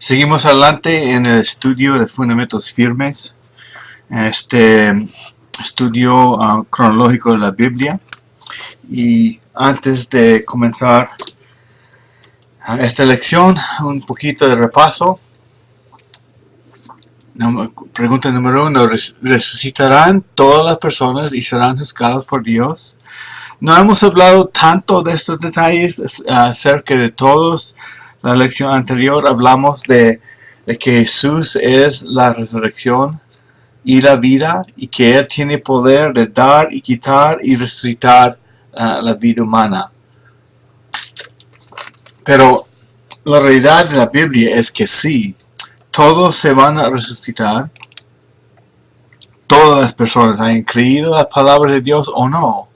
Seguimos adelante en el estudio de fundamentos firmes, este estudio cronológico de la Biblia. Y antes de comenzar esta lección, un poquito de repaso. Pregunta número 1. ¿Resucitarán todas las personas y serán juzgadas por Dios? No hemos hablado tanto de estos detalles acerca de todos. La lección anterior hablamos de que Jesús es la resurrección y la vida, y que Él tiene poder de dar y quitar y resucitar la vida humana. Pero la realidad de la Biblia es que sí, todos se van a resucitar. Todas las personas, hayan creído las palabras de Dios o no,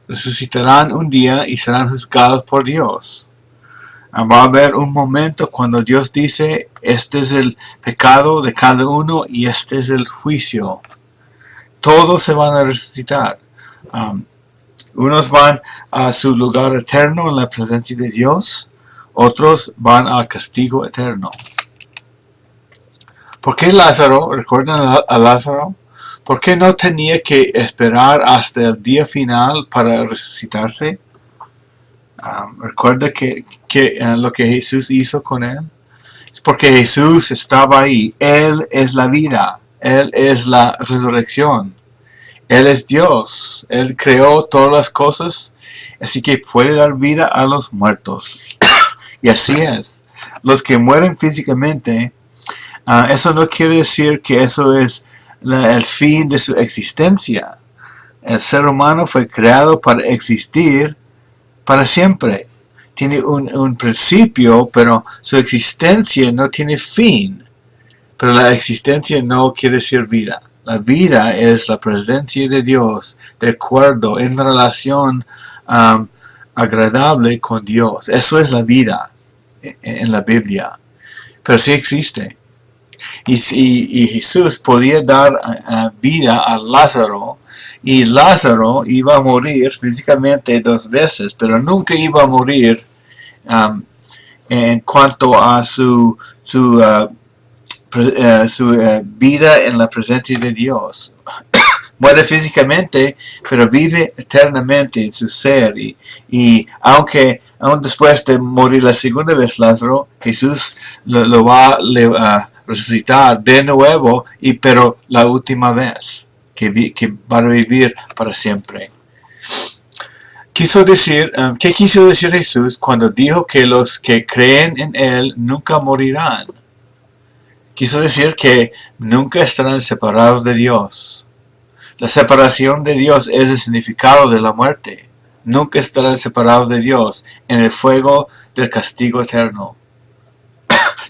resucitarán un día y serán juzgados por Dios. Va a haber un momento cuando Dios dice, este es el pecado de cada uno y este es el juicio. Todos se van a resucitar. Unos van a su lugar eterno en la presencia de Dios, otros van al castigo eterno. ¿Por qué Lázaro? ¿Recuerdan a Lázaro? ¿Por qué no tenía que esperar hasta el día final para resucitarse? Recuerda que lo que Jesús hizo con él. Es porque Jesús estaba ahí. Él es la vida. Él es la resurrección. Él es Dios. Él creó todas las cosas. Así que puede dar vida a los muertos. Y así es. Los que mueren físicamente, eso no quiere decir que eso es el fin de su existencia. El ser humano fue creado para existir para siempre. Tiene un principio, pero su existencia no tiene fin. Pero la existencia no quiere decir vida. La vida es la presencia de Dios, de acuerdo, en relación agradable con Dios. Eso es la vida en la Biblia. Pero sí existe. Y Jesús podía dar vida a Lázaro, y Lázaro iba a morir físicamente 2 veces, pero nunca iba a morir en cuanto a su vida en la presencia de Dios. Muere físicamente, pero vive eternamente en su ser. Y aún después de morir la segunda vez Lázaro, Jesús lo va a resucitar de nuevo, pero la última vez, que va a vivir para siempre. ¿Qué quiso decir Jesús cuando dijo que los que creen en Él nunca morirán? Quiso decir que nunca estarán separados de Dios. La separación de Dios es el significado de la muerte. Nunca estarán separados de Dios en el fuego del castigo eterno.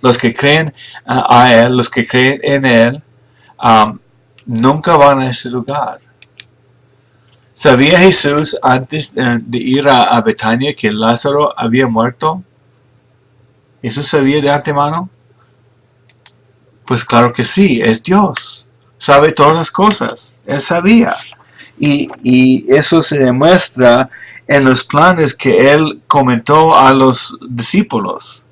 Los que creen a Él, los que creen en Él, nunca van a ese lugar. ¿Sabía Jesús antes de ir a Betania que Lázaro había muerto? ¿Eso sabía de antemano? Pues claro que sí, es Dios. Sabe todas las cosas. Él sabía. Y eso se demuestra en los planes que Él comentó a los discípulos.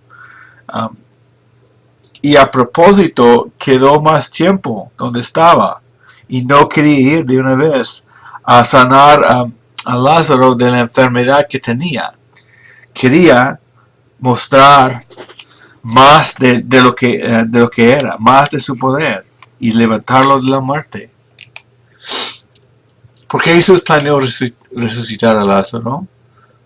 Y a propósito, quedó más tiempo donde estaba. Y no quería ir de una vez a sanar a Lázaro de la enfermedad que tenía. Quería mostrar más de lo que era, más de su poder, y levantarlo de la muerte. ¿Por qué Jesús planeó resucitar a Lázaro?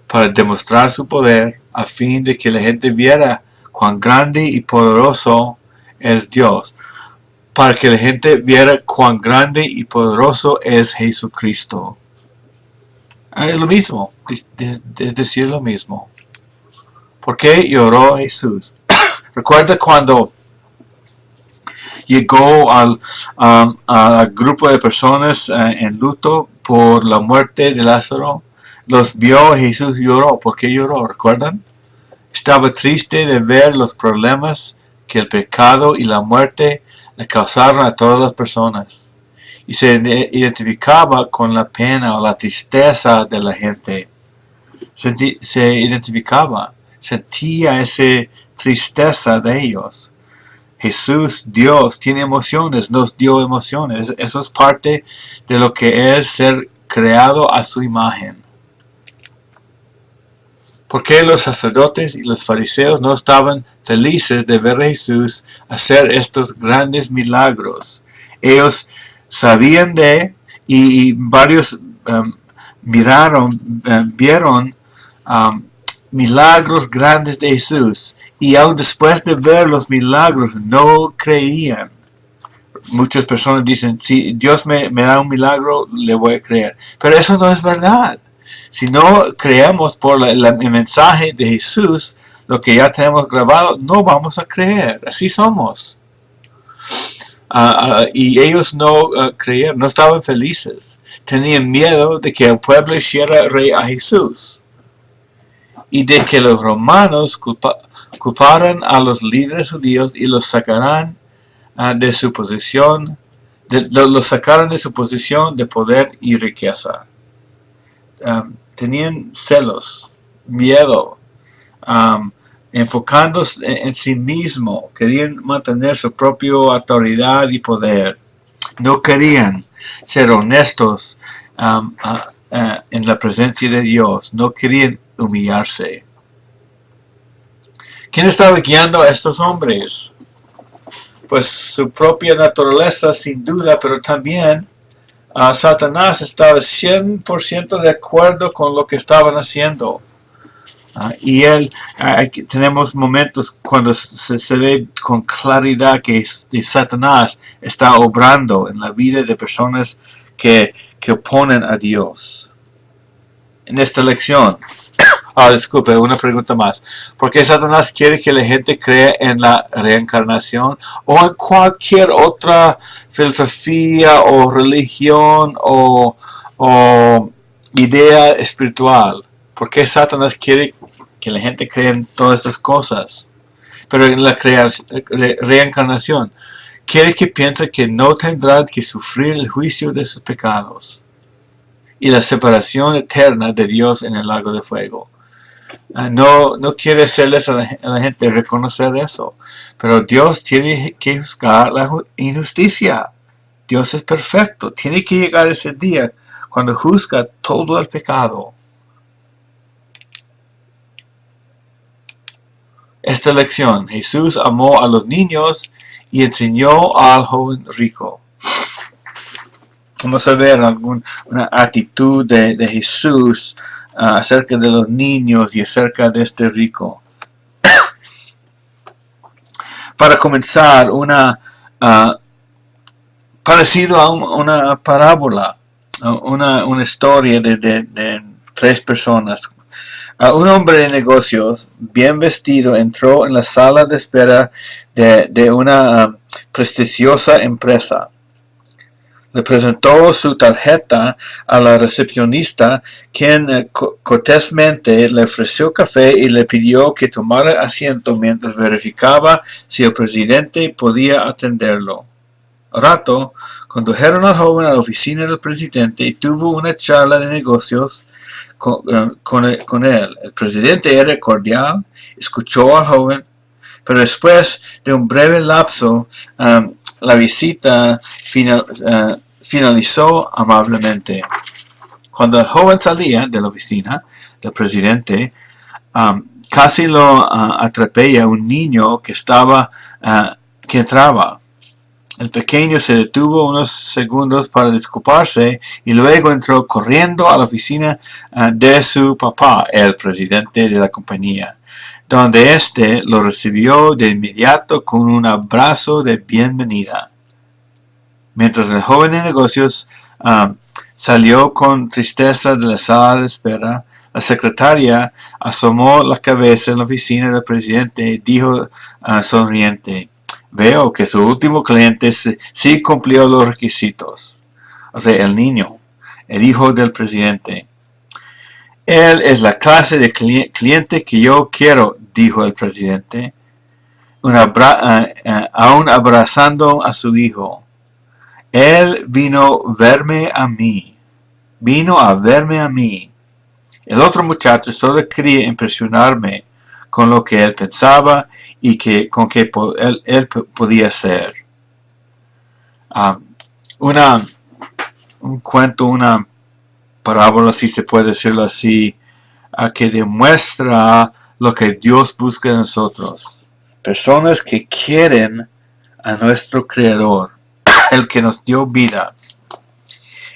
Para demostrar su poder, a fin de que la gente viera cuán grande y poderoso es Dios. Para que la gente viera cuán grande y poderoso es Jesucristo. Es lo mismo, es decir lo mismo. ¿Por qué lloró Jesús? Recuerda cuando llegó al grupo de personas en luto por la muerte de Lázaro. Los vio, Jesús lloró. ¿Por qué lloró? ¿Recuerdan? Estaba triste de ver los problemas que el pecado y la muerte le causaron a todas las personas. Y se identificaba con la pena o la tristeza de la gente. Se identificaba, sentía esa tristeza de ellos. Jesús, Dios, tiene emociones, nos dio emociones. Eso es parte de lo que es ser creado a su imagen. ¿Por qué los sacerdotes y los fariseos no estaban felices de ver a Jesús hacer estos grandes milagros? Ellos sabían y varios vieron milagros grandes de Jesús, y aún después de ver los milagros no creían. Muchas personas dicen, si Dios me da un milagro, le voy a creer. Pero eso no es verdad. Si no creemos por el mensaje de Jesús, lo que ya tenemos grabado, no vamos a creer. Así somos. Y ellos no creyeron, no estaban felices. Tenían miedo de que el pueblo hiciera rey a Jesús, y de que los romanos culparan a los líderes judíos y los sacaran de su posición, los sacaran de su posición de poder y riqueza. Tenían celos, miedo, enfocándose en sí mismo, querían mantener su propia autoridad y poder. No querían ser honestos en la presencia de Dios, no querían humillarse. ¿Quién estaba guiando a estos hombres? Pues su propia naturaleza, sin duda, pero también Satanás estaba 100% de acuerdo con lo que estaban haciendo. Y tenemos momentos cuando se ve con claridad que Satanás está obrando en la vida de personas que oponen a Dios. En esta lección, disculpe, una pregunta más. ¿Por qué Satanás quiere que la gente crea en la reencarnación o en cualquier otra filosofía o religión o idea espiritual? ¿Por qué Satanás quiere que la gente crea en todas esas cosas? Pero en la reencarnación, quiere que piense que no tendrán que sufrir el juicio de sus pecados y la separación eterna de Dios en el lago de fuego. No quiere hacerles a la gente reconocer eso. Pero Dios tiene que juzgar la injusticia. Dios es perfecto. Tiene que llegar ese día cuando juzga todo el pecado. Esta lección, Jesús amó a los niños y enseñó al joven rico. Vamos a ver una actitud de Jesús acerca de los niños y acerca de este rico. Para comenzar, parecido a una parábola, una historia de tres personas. Un hombre de negocios, bien vestido, entró en la sala de espera de una prestigiosa empresa. Le presentó su tarjeta a la recepcionista, quien cortésmente le ofreció café y le pidió que tomara asiento mientras verificaba si el presidente podía atenderlo. Al rato, condujeron al joven a la oficina del presidente y tuvo una charla de negocios con él. El presidente era cordial, escuchó al joven, pero después de un breve lapso, la visita finalizó amablemente. Cuando el joven salía de la oficina del presidente, casi lo atropella un niño que entraba. El pequeño se detuvo unos segundos para disculparse y luego entró corriendo a la oficina de su papá, el presidente de la compañía, donde éste lo recibió de inmediato con un abrazo de bienvenida. Mientras el joven de negocios salió con tristeza de la sala de espera, la secretaria asomó la cabeza en la oficina del presidente y dijo sonriente: "Veo que su último cliente sí cumplió los requisitos". O sea, el niño, el hijo del presidente. "Él es la clase de cliente que yo quiero", dijo el presidente, aún abrazando a su hijo. "Él vino a verme a mí. El otro muchacho solo quería impresionarme con lo que él pensaba y con que él podía ser. Un cuento, una parábola, si se puede decirlo así, que demuestra lo que Dios busca en nosotros. Personas que quieren a nuestro Creador, el que nos dio vida.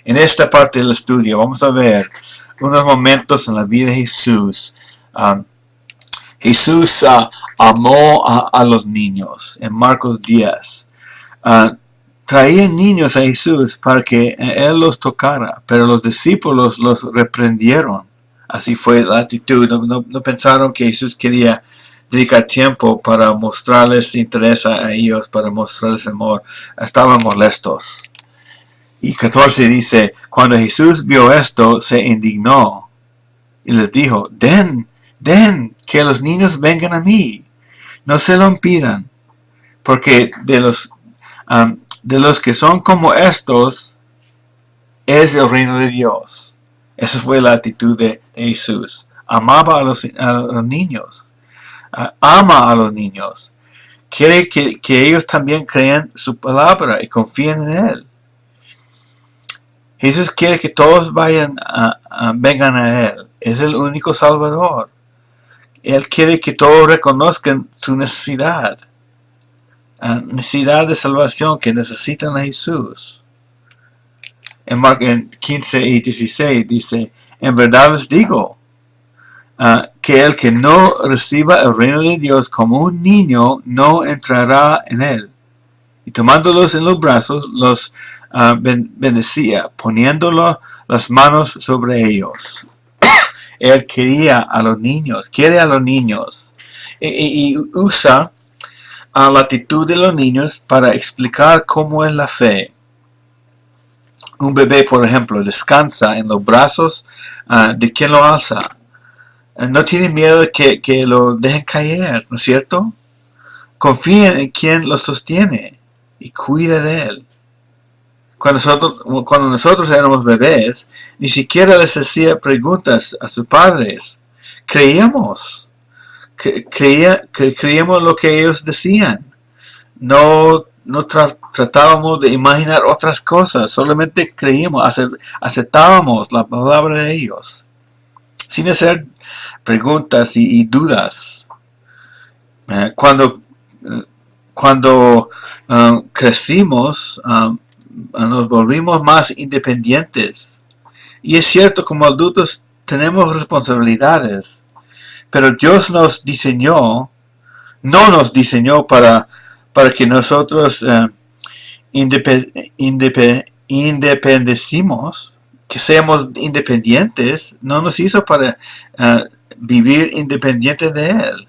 En esta parte del estudio vamos a ver unos momentos en la vida de Jesús. Jesús amó a los niños en Marcos 10. Traían niños a Jesús para que Él los tocara, pero los discípulos los reprendieron. Así fue la actitud. No pensaron que Jesús quería dedicar tiempo para mostrarles interés a ellos, para mostrarles amor. Estaban molestos. Y 14 dice, cuando Jesús vio esto, se indignó y les dijo, den, que los niños vengan a mí. No se lo impidan, porque de los que son como estos, es el reino de Dios. Esa fue la actitud de Jesús. Amaba a los niños. Ama a los niños. Quiere que ellos también crean su palabra y confíen en Él. Jesús quiere que todos vengan a Él. Es el único Salvador. Él quiere que todos reconozcan su necesidad. Necesidad de salvación, que necesitan a Jesús. En Marcos 15 y 16 dice, en verdad les digo, que el que no reciba el reino de Dios como un niño, no entrará en él. Y tomándolos en los brazos, los bendecía, poniéndolo las manos sobre ellos. Él quería a los niños, quiere a los niños. Y usa la actitud de los niños para explicar cómo es la fe. Un bebé, por ejemplo, descansa en los brazos de quien lo alza. No tiene miedo de que lo dejen caer, ¿no es cierto? Confía en quien lo sostiene y cuida de él. Cuando nosotros éramos bebés, ni siquiera les hacía preguntas a sus padres. Creíamos lo que ellos decían. No tratábamos de imaginar otras cosas, solamente creíamos, aceptábamos la palabra de ellos, sin hacer preguntas y dudas. Cuando crecimos, nos volvimos más independientes. Y es cierto, como adultos tenemos responsabilidades, pero Dios nos diseñó, no nos diseñó para que nosotros independecimos, que seamos independientes. No nos hizo para vivir independientes de Él.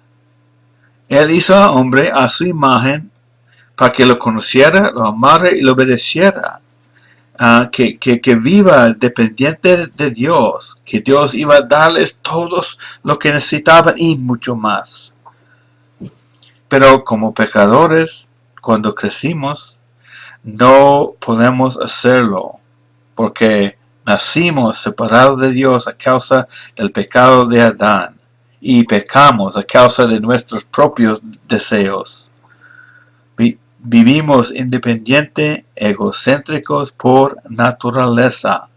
Él hizo al hombre a su imagen para que lo conociera, lo amara y lo obedeciera. Que viva dependiente de Dios, que Dios iba a darles todo lo que necesitaban y mucho más. Pero como pecadores, cuando crecimos, no podemos hacerlo, porque nacimos separados de Dios a causa del pecado de Adán, y pecamos a causa de nuestros propios deseos. Vivimos independientes, egocéntricos por naturaleza.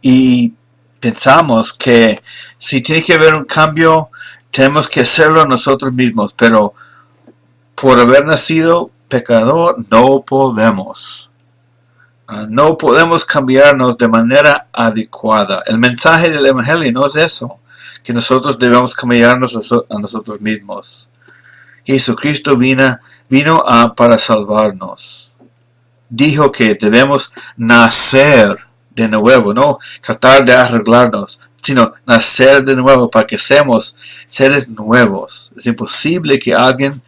Y pensamos que si tiene que haber un cambio, tenemos que hacerlo nosotros mismos, pero por haber nacido pecador no podemos. No podemos cambiarnos de manera adecuada. El mensaje del Evangelio no es eso, que nosotros debemos cambiarnos a nosotros mismos. Jesucristo vino para salvarnos. Dijo que debemos nacer de nuevo, no tratar de arreglarnos, sino nacer de nuevo para que seamos seres nuevos. Es imposible que alguien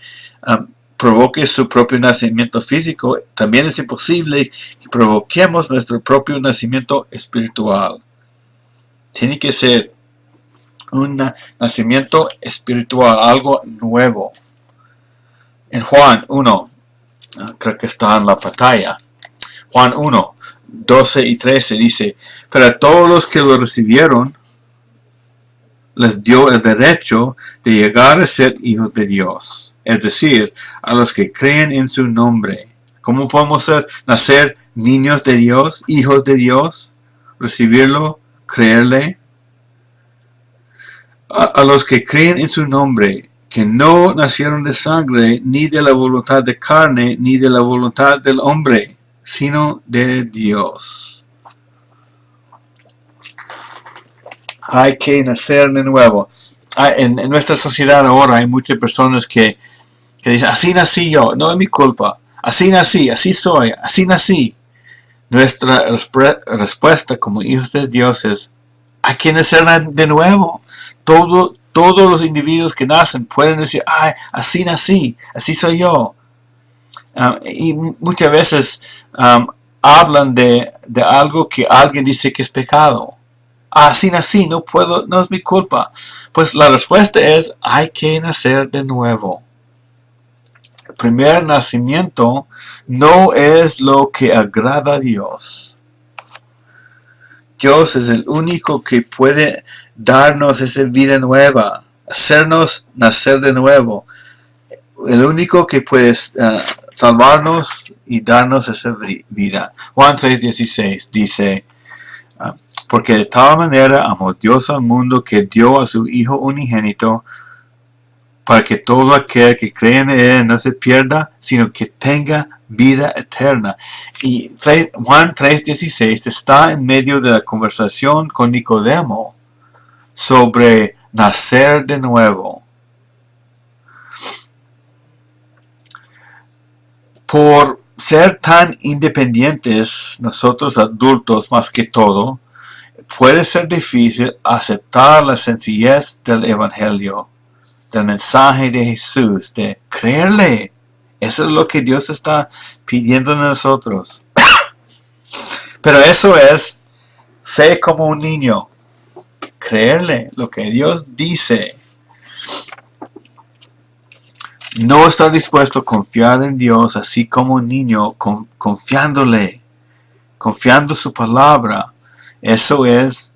provoque su propio nacimiento físico. También es imposible que provoquemos nuestro propio nacimiento espiritual. Tiene que ser un nacimiento espiritual, algo nuevo. En Juan 1, creo que está en la pantalla, Juan 1, 12 y 13 dice, pero a todos los que lo recibieron, les dio el derecho de llegar a ser hijos de Dios, es decir, a los que creen en su nombre. ¿Cómo podemos nacer niños de Dios, hijos de Dios? Recibirlo, creerle. A los que creen en su nombre, que no nacieron de sangre, ni de la voluntad de carne, ni de la voluntad del hombre, sino de Dios. Hay que nacer de nuevo. En nuestra sociedad ahora hay muchas personas que dicen, así nací yo, no es mi culpa. Así nací, así soy, así nací. Nuestra respuesta como hijos de Dios es, hay que nacer de nuevo. Todos los individuos que nacen pueden decir, ay, así nací, así soy yo. Y muchas veces hablan de algo que alguien dice que es pecado. Así nací, no puedo, no es mi culpa. Pues la respuesta es, hay que nacer de nuevo. El primer nacimiento no es lo que agrada a Dios. Dios es el único que puede darnos esa vida nueva, hacernos nacer de nuevo. El único que puede salvarnos y darnos esa vida. Juan 3:16 dice, porque de tal manera amó Dios al mundo que dio a su Hijo unigénito, para que todo aquel que cree en Él no se pierda, sino que tenga vida eterna. Y Juan 3:16 está en medio de la conversación con Nicodemo sobre nacer de nuevo. Por ser tan independientes, nosotros adultos más que todo, puede ser difícil aceptar la sencillez del Evangelio, del mensaje de Jesús, de creerle. Eso es lo que Dios está pidiendo de nosotros. Pero eso es fe como un niño. Creerle lo que Dios dice. No estar dispuesto a confiar en Dios así como un niño, confiándole, confiando su palabra. Eso es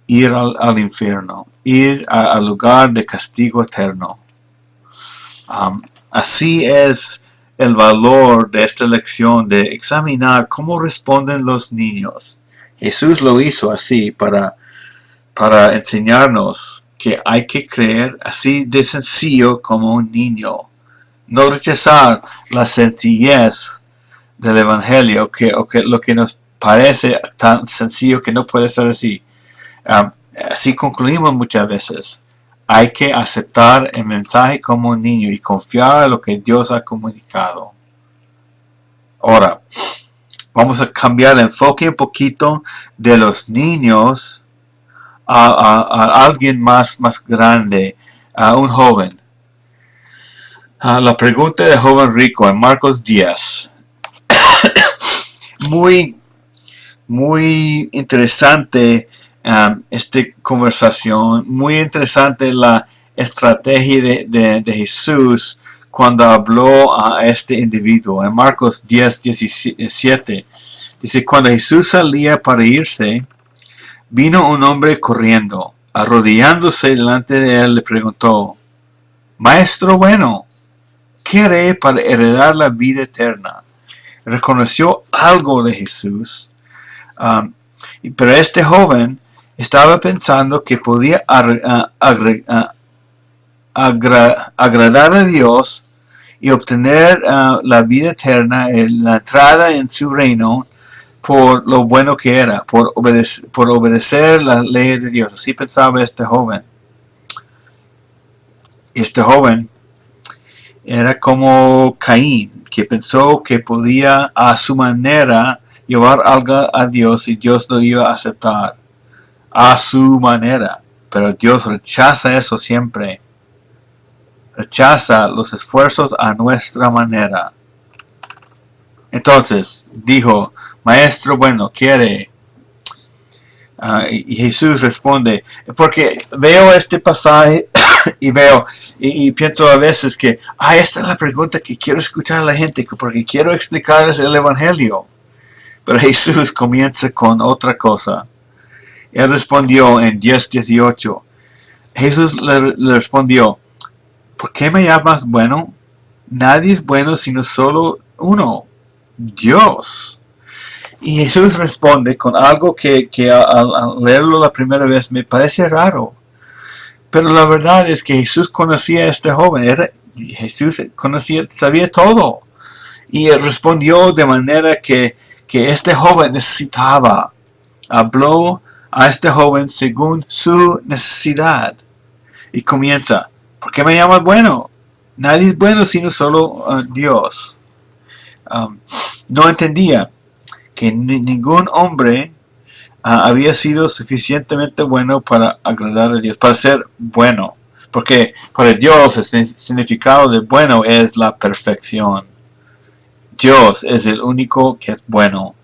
ir al infierno, ir al lugar de castigo eterno. Así es el valor de esta lección, de examinar cómo responden los niños. Jesús lo hizo así para enseñarnos que hay que creer así de sencillo como un niño. No rechazar la sencillez del Evangelio, o que lo que nos parece tan sencillo que no puede ser así. Así concluimos muchas veces. Hay que aceptar el mensaje como un niño y confiar en lo que Dios ha comunicado. Ahora, vamos a cambiar el enfoque un poquito de los niños a alguien más grande, a un joven. La pregunta del joven rico en Marcos 10. Muy interesante esta conversación, muy interesante la estrategia de Jesús cuando habló a este individuo. En Marcos 10:17 dice, cuando Jesús salía para irse, vino un hombre corriendo, arrodillándose delante de él, le preguntó, Maestro bueno, ¿qué haré para heredar la vida eterna? Reconoció algo de Jesús, pero este joven estaba pensando que podía agradar a Dios y obtener la vida eterna, la entrada en su reino, por lo bueno que era, por obedecer la ley de Dios. Así pensaba este joven. Este joven era como Caín, que pensó que podía a su manera llevar algo a Dios y Dios lo iba a aceptar a su manera. Pero Dios rechaza eso siempre. Rechaza los esfuerzos a nuestra manera. Entonces dijo, Maestro bueno, ¿quiere? Y Jesús responde, porque veo este pasaje y pienso a veces que, esta es la pregunta que quiero escuchar a la gente, porque quiero explicarles el Evangelio. Pero Jesús comienza con otra cosa. Él respondió en 10:18, Jesús le respondió, ¿por qué me llamas bueno? Nadie es bueno sino solo uno, Dios. Y Jesús responde con algo que al leerlo la primera vez me parece raro. Pero la verdad es que Jesús conocía a este joven. Jesús sabía todo. Y respondió de manera que este joven necesitaba. Habló a este joven según su necesidad. Y comienza, ¿por qué me llamas bueno? Nadie es bueno sino solo Dios. No entendía que ningún hombre había sido suficientemente bueno para agradar a Dios, para ser bueno. Porque para Dios el significado de bueno es la perfección. Dios es el único que es bueno.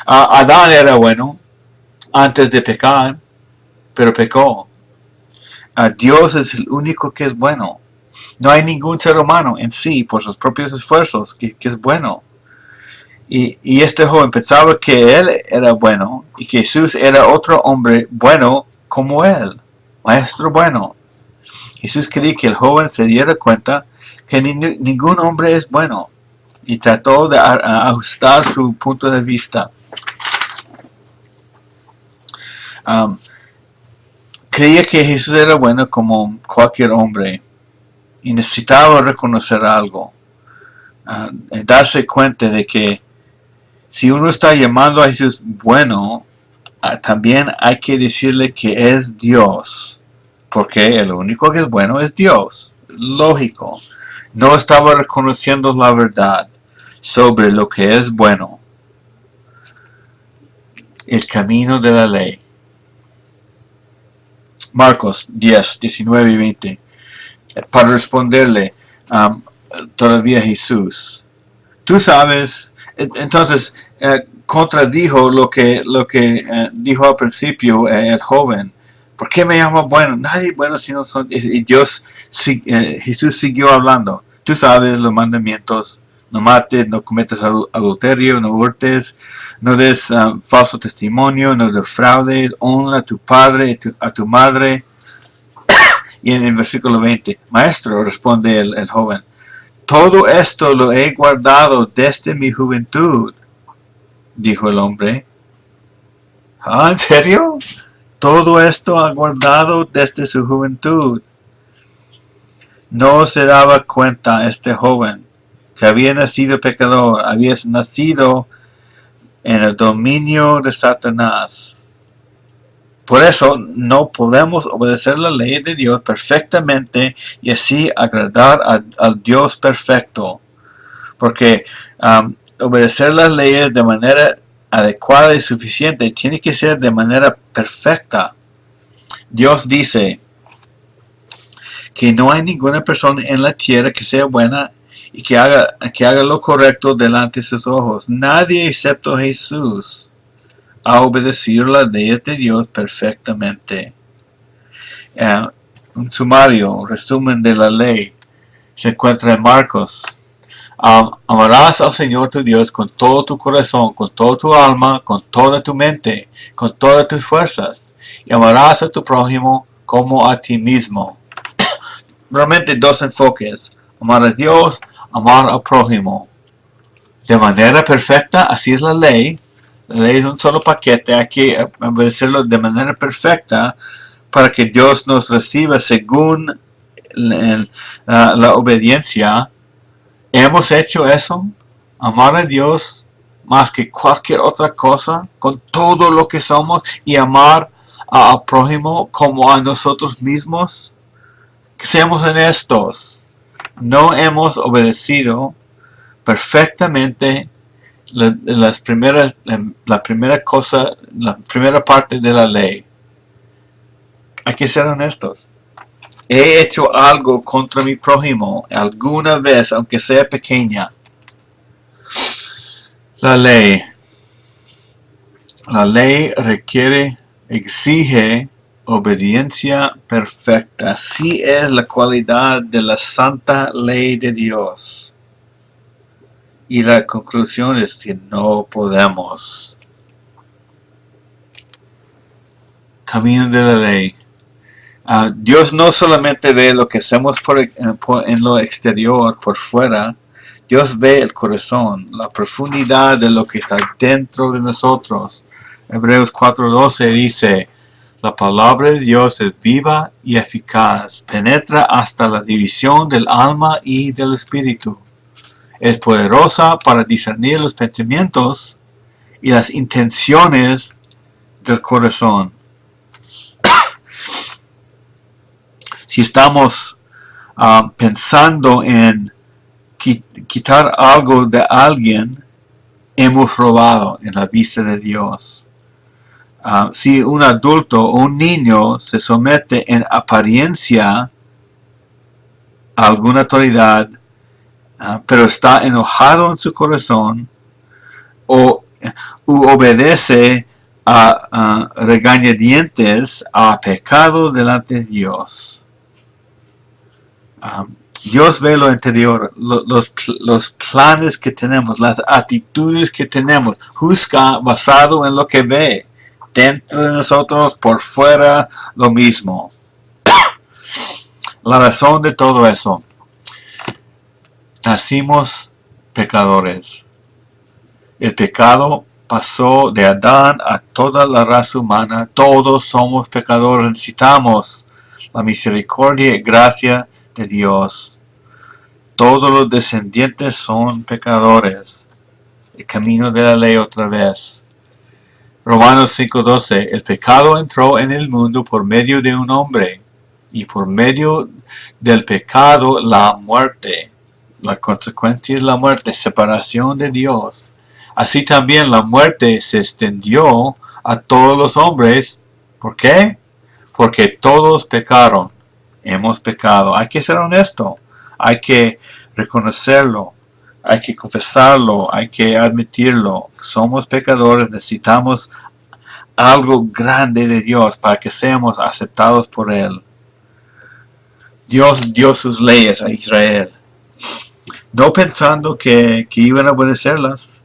Adán era bueno antes de pecar, pero pecó. Dios es el único que es bueno. No hay ningún ser humano en sí, por sus propios esfuerzos, que es bueno. Y este joven pensaba que él era bueno y que Jesús era otro hombre bueno como él, maestro bueno. Jesús quería que el joven se diera cuenta que ningún hombre es bueno y trató de ajustar su punto de vista. Creía que Jesús era bueno como cualquier hombre y necesitaba reconocer algo, darse cuenta de que si uno está llamando a Jesús bueno, también hay que decirle que es Dios, porque el único que es bueno es Dios. Lógico. No estaba reconociendo la verdad sobre lo que es bueno. El camino de la ley. Marcos 10, 19 y 20. Para responderle todavía Jesús. Tú sabes, entonces contradijo lo que dijo al principio el joven. ¿Por qué me llama bueno? Nadie es bueno sino son. Y Jesús siguió hablando. Tú sabes los mandamientos. No mates, no cometas adulterio, no hurtes, no des falso testimonio, no defraudes, honra a tu padre y a tu madre. Y en el versículo 20, Maestro, responde el joven, todo esto lo he guardado desde mi juventud, dijo el hombre. ¿En serio? Todo esto ha guardado desde su juventud. No se daba cuenta este joven que había nacido pecador, había nacido en el dominio de Satanás. Por eso no podemos obedecer la ley de Dios perfectamente y así agradar al Dios perfecto. Porque obedecer las leyes de manera adecuada y suficiente tiene que ser de manera perfecta. Dios dice que no hay ninguna persona en la tierra que sea buena y que haga lo correcto delante de sus ojos. Nadie excepto Jesús ha obedecido las leyes de Dios perfectamente. Un sumario, un resumen de la ley se encuentra en Marcos. Amarás al Señor tu Dios con todo tu corazón, con toda tu alma, con toda tu mente, con todas tus fuerzas. Y amarás a tu prójimo como a ti mismo. Realmente dos enfoques. Amar a Dios, amar al prójimo. De manera perfecta, así es la ley. La ley es un solo paquete. Hay que obedecerlo de manera perfecta para que Dios nos reciba según la obediencia. ¿Hemos hecho eso? Amar a Dios más que cualquier otra cosa, con todo lo que somos, y amar al prójimo como a nosotros mismos. Que seamos honestos. No hemos obedecido perfectamente la primera parte de la ley. Hay que ser honestos. He hecho algo contra mi prójimo alguna vez, aunque sea pequeña. La ley exige obediencia perfecta. Así es la cualidad de la santa ley de Dios. Y la conclusión es que no podemos. Camino de la ley. Dios no solamente ve lo que hacemos en lo exterior, por fuera. Dios ve el corazón, la profundidad de lo que está dentro de nosotros. Hebreos 4:12 dice, la palabra de Dios es viva y eficaz, penetra hasta la división del alma y del espíritu. Es poderosa para discernir los pensamientos y las intenciones del corazón. Si estamos pensando en quitar algo de alguien, hemos robado en la vista de Dios. Si un adulto o un niño se somete en apariencia a alguna autoridad, pero está enojado en su corazón o obedece a regañadientes, a pecado delante de Dios. Dios ve lo interior, los planes que tenemos, las actitudes que tenemos, juzga basado en lo que ve. Dentro de nosotros, por fuera, lo mismo. La razón de todo eso. Nacimos pecadores. El pecado pasó de Adán a toda la raza humana. Todos somos pecadores. Necesitamos la misericordia y gracia de Dios. Todos los descendientes son pecadores. El camino de la ley otra vez. Romanos 5:12. El pecado entró en el mundo por medio de un hombre. Y por medio del pecado la muerte. La consecuencia es la muerte, separación de Dios. Así también la muerte se extendió a todos los hombres. ¿Por qué? Porque todos pecaron. Hemos pecado. Hay que ser honesto. Hay que reconocerlo. Hay que confesarlo. Hay que admitirlo. Somos pecadores. Necesitamos algo grande de Dios para que seamos aceptados por Él. Dios dio sus leyes a Israel. No pensando que iban a obedecerlas.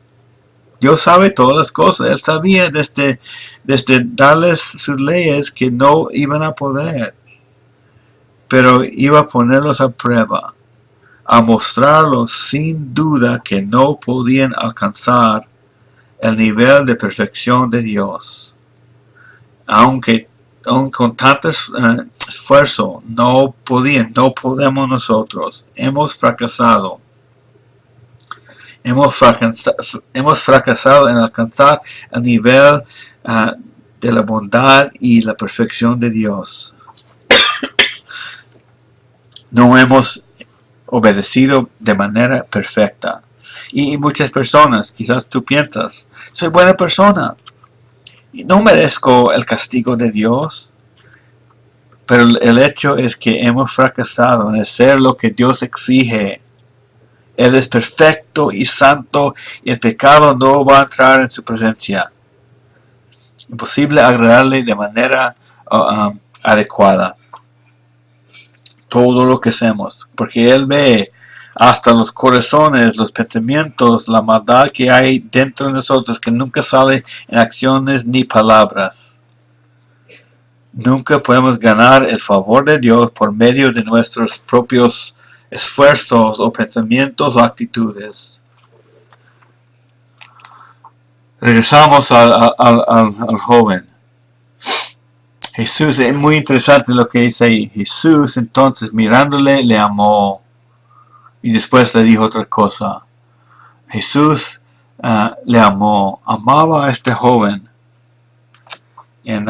Dios sabe todas las cosas. Él sabía desde darles sus leyes que no iban a poder. Pero iba a ponerlos a prueba. A mostrarlos sin duda que no podían alcanzar el nivel de perfección de Dios. Aunque con tanto esfuerzo no podemos nosotros. Hemos fracasado. Hemos fracasado en alcanzar el nivel de la bondad y la perfección de Dios. No hemos obedecido de manera perfecta. Y muchas personas, quizás tú piensas, soy buena persona. No merezco el castigo de Dios. Pero el hecho es que hemos fracasado en hacer lo que Dios exige. Él es perfecto y santo y el pecado no va a entrar en su presencia. Imposible agradarle de manera adecuada. Todo lo que hacemos. Porque Él ve hasta los corazones, los pensamientos, la maldad que hay dentro de nosotros que nunca sale en acciones ni palabras. Nunca podemos ganar el favor de Dios por medio de nuestros propios esfuerzos o pensamientos o actitudes. Regresamos al joven. Jesús, es muy interesante lo que dice ahí. Jesús entonces mirándole le amó y después le dijo otra cosa. Jesús le amó, amaba a este joven. En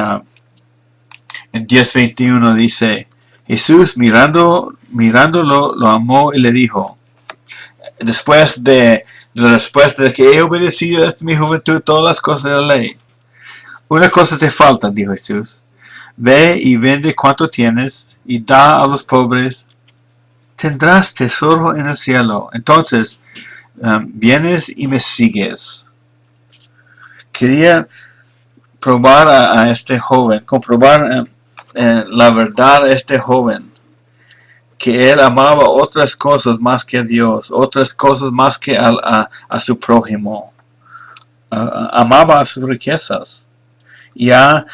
10:21 dice, Jesús mirándolo lo amó y le dijo, después de la respuesta de que he obedecido desde mi juventud todas las cosas de la ley. Una cosa te falta, dijo Jesús. Ve y vende cuanto tienes y da a los pobres. Tendrás tesoro en el cielo. Entonces, vienes y me sigues. Quería probar a este joven, comprobar la verdad a este joven, que él amaba otras cosas más que a Dios, otras cosas más que a su prójimo. Amaba sus riquezas. y ha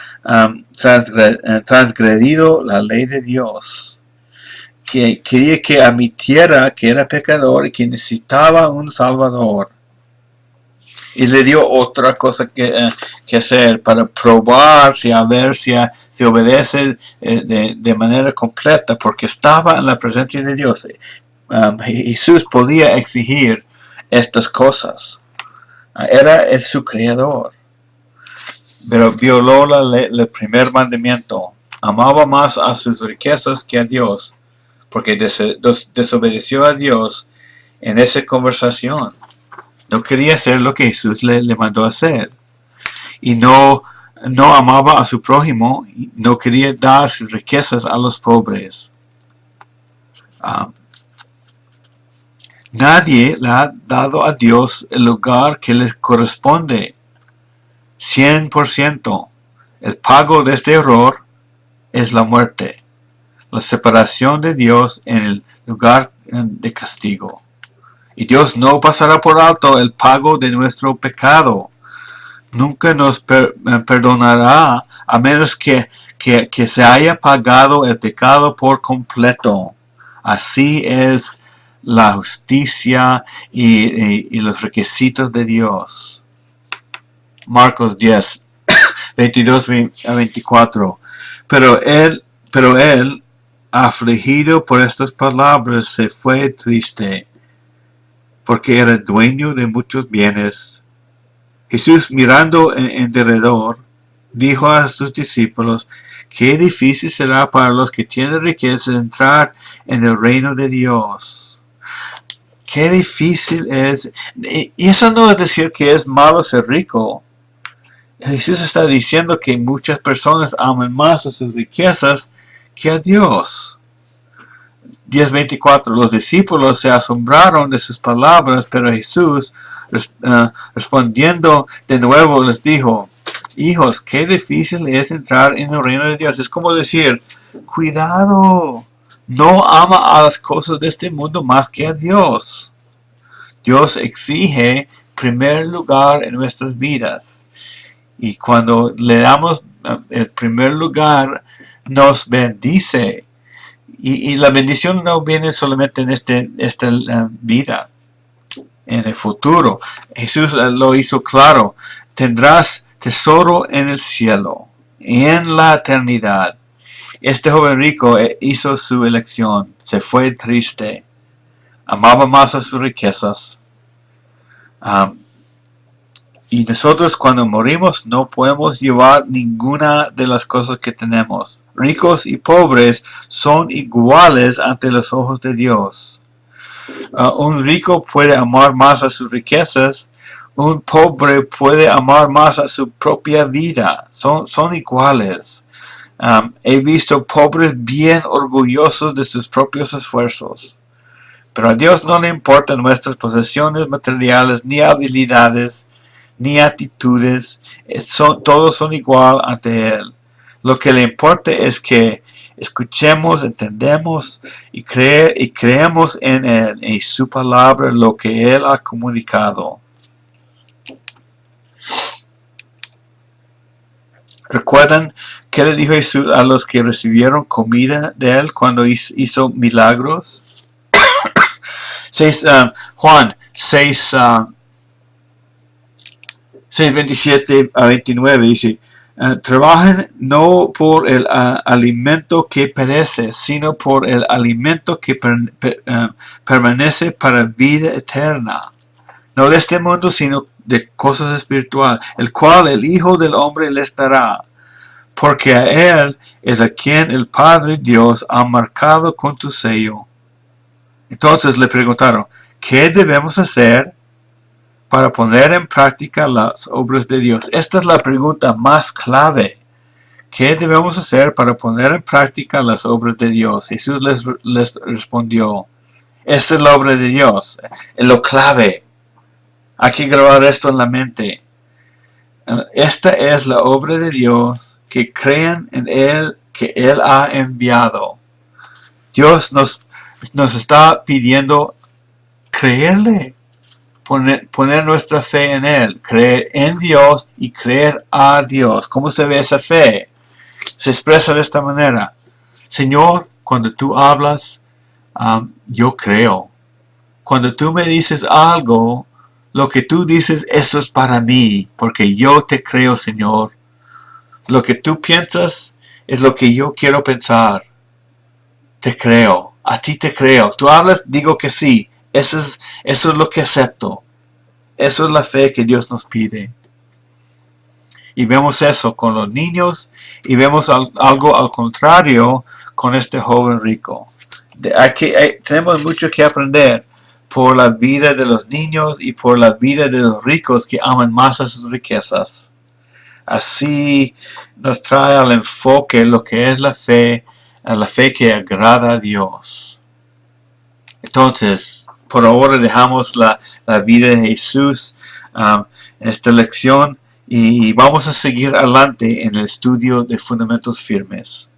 transgredido la ley de Dios, que quería que admitiera que era pecador y que necesitaba un Salvador. Y le dio otra cosa que hacer para probar si obedece de manera completa, porque estaba en la presencia de Dios. Jesús podía exigir estas cosas. Era su creador, pero violó el primer mandamiento. Amaba más a sus riquezas que a Dios, porque desobedeció a Dios en esa conversación. No quería hacer lo que Jesús le mandó a hacer. Y no amaba a su prójimo, no quería dar sus riquezas a los pobres. Nadie le ha dado a Dios el lugar que le corresponde. 100%. El pago de este error es la muerte, la separación de Dios en el lugar de castigo. Y Dios no pasará por alto el pago de nuestro pecado. Nunca nos perdonará a menos que se haya pagado el pecado por completo. Así es la justicia y los requisitos de Dios. Marcos 10, 22 a 24. Pero él, afligido por estas palabras, se fue triste, porque era dueño de muchos bienes. Jesús, mirando en derredor, dijo a sus discípulos: qué difícil será para los que tienen riquezas entrar en el reino de Dios. Qué difícil es. Y eso no es decir que es malo ser rico. Jesús está diciendo que muchas personas aman más a sus riquezas que a Dios. 10:24. Los discípulos se asombraron de sus palabras, pero Jesús, respondiendo de nuevo, les dijo: hijos, qué difícil es entrar en el reino de Dios. Es como decir: cuidado, no ama a las cosas de este mundo más que a Dios. Dios exige primer lugar en nuestras vidas. Y cuando le damos el primer lugar, nos bendice. Y la bendición no viene solamente en esta vida, en el futuro. Jesús lo hizo claro: tendrás tesoro en el cielo, en la eternidad. Este joven rico hizo su elección, se fue triste, amaba más a sus riquezas. Y nosotros, cuando morimos, no podemos llevar ninguna de las cosas que tenemos. Ricos y pobres son iguales ante los ojos de Dios. Un rico puede amar más a sus riquezas. Un pobre puede amar más a su propia vida. Son iguales. He visto pobres bien orgullosos de sus propios esfuerzos. Pero a Dios no le importan nuestras posesiones materiales, ni habilidades, ni actitudes. Todos son igual ante Él. Lo que le importa es que escuchemos, entendemos y creemos en Él y su palabra, lo que Él ha comunicado. ¿Recuerdan qué le dijo Jesús a los que recibieron comida de Él cuando hizo milagros? Juan 6, 6:27 a 29 dice: trabajen no por el alimento que perece, sino por el alimento que permanece para vida eterna. No de este mundo, sino de cosas espirituales, el cual el Hijo del Hombre les dará. Porque a Él es a quien el Padre Dios ha marcado con su sello. Entonces le preguntaron: ¿qué debemos hacer para poner en práctica las obras de Dios? Esta es la pregunta más clave. ¿Qué debemos hacer para poner en práctica las obras de Dios? Jesús les respondió: esta es la obra de Dios, es lo clave. Hay que grabar esto en la mente. Esta es la obra de Dios, que crean en Él, que Él ha enviado. Dios nos está pidiendo creerle. poner nuestra fe en Él, creer en Dios y creer a Dios. ¿Cómo se ve esa fe? Se expresa de esta manera. Señor, cuando tú hablas, yo creo. Cuando tú me dices algo, lo que tú dices, eso es para mí, porque yo te creo, Señor. Lo que tú piensas es lo que yo quiero pensar. Te creo, a ti te creo. Tú hablas, digo que sí. Eso es lo que acepto. Eso es la fe que Dios nos pide. Y vemos eso con los niños y vemos algo al contrario con este joven rico. Tenemos mucho que aprender por la vida de los niños y por la vida de los ricos que aman más a sus riquezas. Así nos trae al enfoque lo que es la fe, a la fe que agrada a Dios. Entonces, por ahora dejamos la vida de Jesús en esta lección y vamos a seguir adelante en el estudio de fundamentos firmes.